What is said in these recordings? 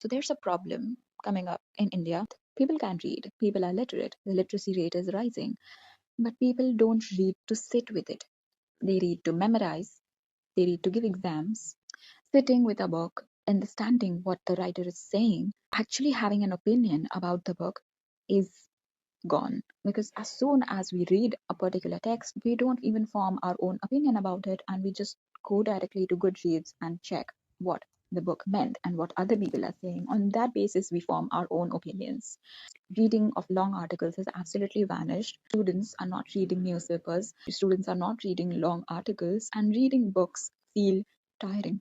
So there's a problem coming up in India. People can't read, people are literate, the literacy rate is rising, but people don't read to sit with it. They read to memorize, they read to give exams. Sitting with a book, understanding what the writer is saying, actually having an opinion about the book is gone. Because as soon as we read a particular text, we don't even form our own opinion about it, and we just go directly to Goodreads and check what the book meant and what other people are saying. On that basis, we form our own opinions. Reading of long articles has absolutely vanished. Students are not reading newspapers, students are not reading long articles, and reading books feel tiring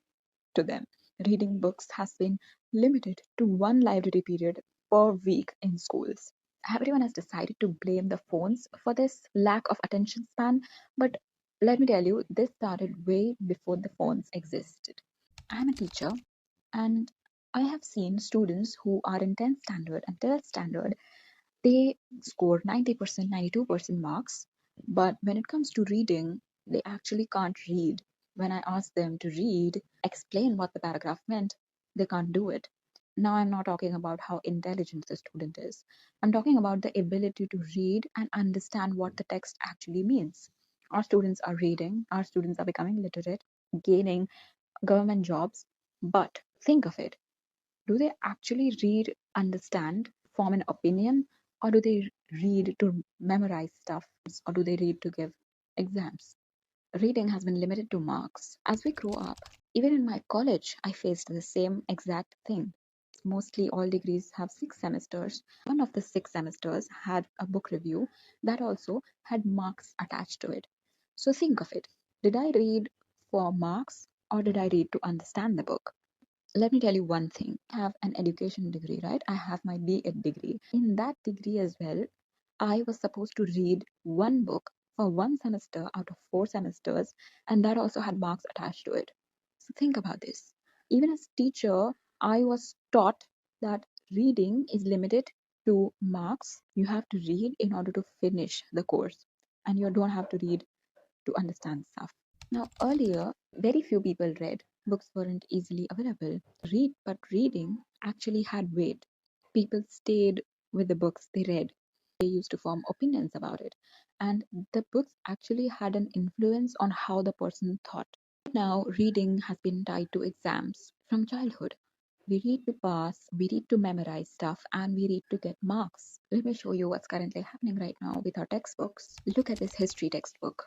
to them. Reading books has been limited to one library period per week in schools. Everyone has decided to blame the phones for this lack of attention span, but let me tell you, this started way before the phones existed. I'm a teacher, and I have seen students who are in 10th standard and 12th standard, they score 90%, 92% marks, but when it comes to reading, they actually can't read. When I ask them to read, explain what the paragraph meant, they can't do it. Now, I'm not talking about how intelligent the student is. I'm talking about the ability to read and understand what the text actually means. Our students are reading, our students are becoming literate, gaining government jobs, but think of it, do they actually read, understand, form an opinion, or do they read to memorize stuff, or do they read to give exams? Reading has been limited to marks. As we grow up, even in my college, I faced the same exact thing. Mostly all degrees have 6 semesters. One of the 6 semesters had a book review that also had marks attached to it. So think of it. Did I read for marks or did I read to understand the book? Let me tell you one thing. I have an education degree, right? I have my B.Ed degree. In that degree as well, I was supposed to read one book for one semester out of 4 semesters, and that also had marks attached to it. So think about this. Even as teacher, I was taught that reading is limited to marks. You have to read in order to finish the course, and you don't have to read to understand stuff. Now, earlier, very few people read. Books weren't easily available. But reading actually had weight. People stayed with the books they read. They used to form opinions about it. And the books actually had an influence on how the person thought. Now, reading has been tied to exams from childhood. We read to pass, we read to memorize stuff, and we read to get marks. Let me show you what's currently happening right now with our textbooks. Look at this history textbook.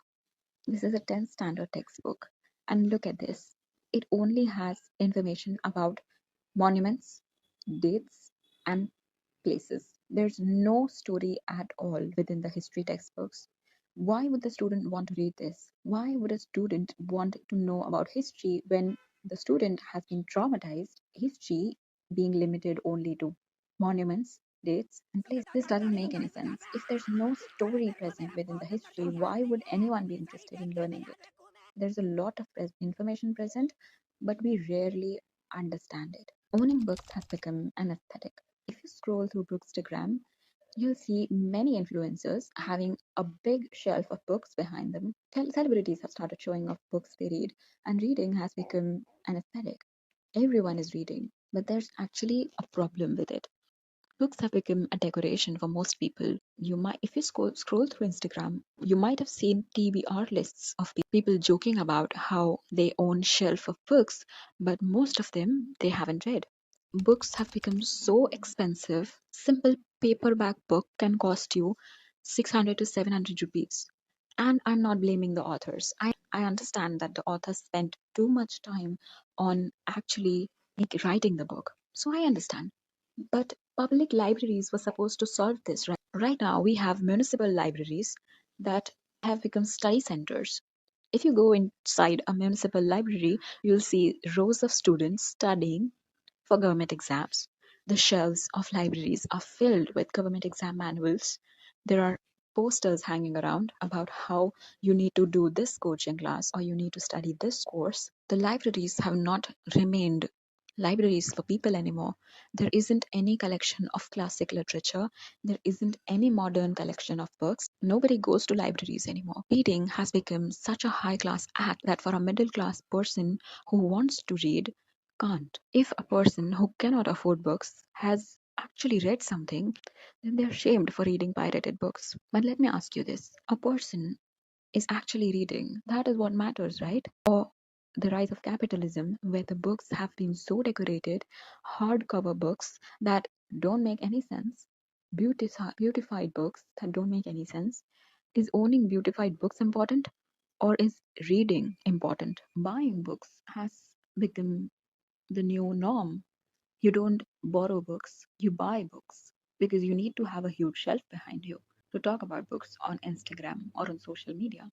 This is a 10th standard textbook. And look at this. It only has information about monuments, dates, and places. There's no story at all within the history textbooks. Why would the student want to read this? Why would a student want to know about history when the student has been traumatized? History being limited only to monuments, dates, and places. This doesn't make any sense. If there's no story present within the history, why would anyone be interested in learning it? There's a lot of information present, but we rarely understand it. Owning books has become an aesthetic. If you scroll through Bookstagram, you'll see many influencers having a big shelf of books behind them. Celebrities have started showing off books they read, and reading has become an aesthetic. Everyone is reading, but there's actually a problem with it. Books have become a decoration for most people. If you scroll through Instagram, you might have seen TBR lists of people joking about how they own shelf of books, but most of them they haven't read. Books have become so expensive. Simple paperback book can cost you 600 to 700 rupees. And I'm not blaming the authors. I understand that the authors spent too much time on actually writing the book. So I understand. But public libraries were supposed to solve this. Right now, we have municipal libraries that have become study centers. If you go inside a municipal library, you'll see rows of students studying for government exams. The shelves of libraries are filled with government exam manuals. There are posters hanging around about how you need to do this coaching class or you need to study this course. The libraries have not remained libraries for people anymore. There isn't any collection of classic literature. There isn't any modern collection of books. Nobody goes to libraries anymore. Reading has become such a high class act that for a middle class person who wants to read can't. If a person who cannot afford books has actually read something, then they're shamed for reading pirated books. But let me ask you this, a person is actually reading. That is what matters, right? Or the rise of capitalism, where the books have been so decorated, hardcover books that don't make any sense, beautified books that don't make any sense. Is owning beautified books important, or is reading important? Buying books has become the new norm. You don't borrow books, you buy books because you need to have a huge shelf behind you to talk about books on Instagram or on social media.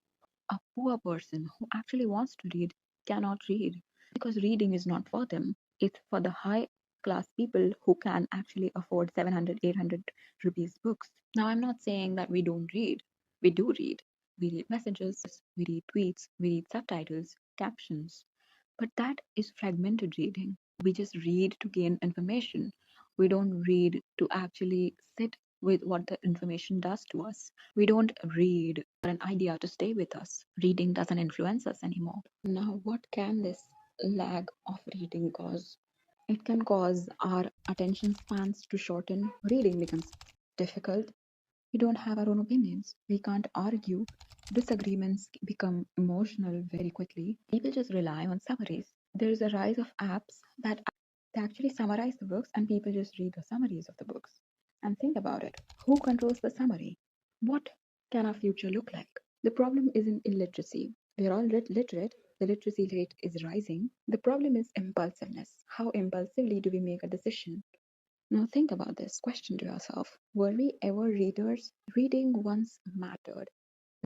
A poor person who actually wants to read cannot read because reading is not for them. It's for the high class people who can actually afford 700, 800 rupees books. Now, I'm not saying that we don't read. We do read. We read messages, we read tweets, we read subtitles, captions. But that is fragmented reading. We just read to gain information. We don't read to actually sit with what the information does to us. We don't read for an idea to stay with us. Reading doesn't influence us anymore. Now, what can this lag of reading cause? It can cause our attention spans to shorten. Reading becomes difficult. We don't have our own opinions. We can't argue. Disagreements become emotional very quickly. People just rely on summaries. There's a rise of apps that they actually summarize the books and people just read the summaries of the books. And think about it. Who controls the summary? What can our future look like? The problem isn't illiteracy. We're all literate. The literacy rate is rising. The problem is impulsiveness. How impulsively do we make a decision? Now think about this question to yourself. Were we ever readers? Reading once mattered.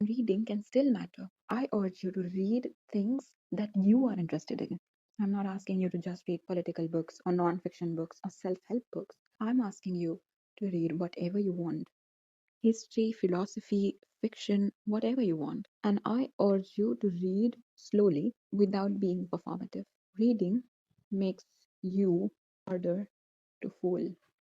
Reading can still matter. I urge you to read things that you are interested in. I'm not asking you to just read political books or non-fiction books or self-help books. I'm asking you to read whatever you want. History, philosophy, fiction, whatever you want. And I urge you to read slowly without being performative. Reading makes you harder to fool.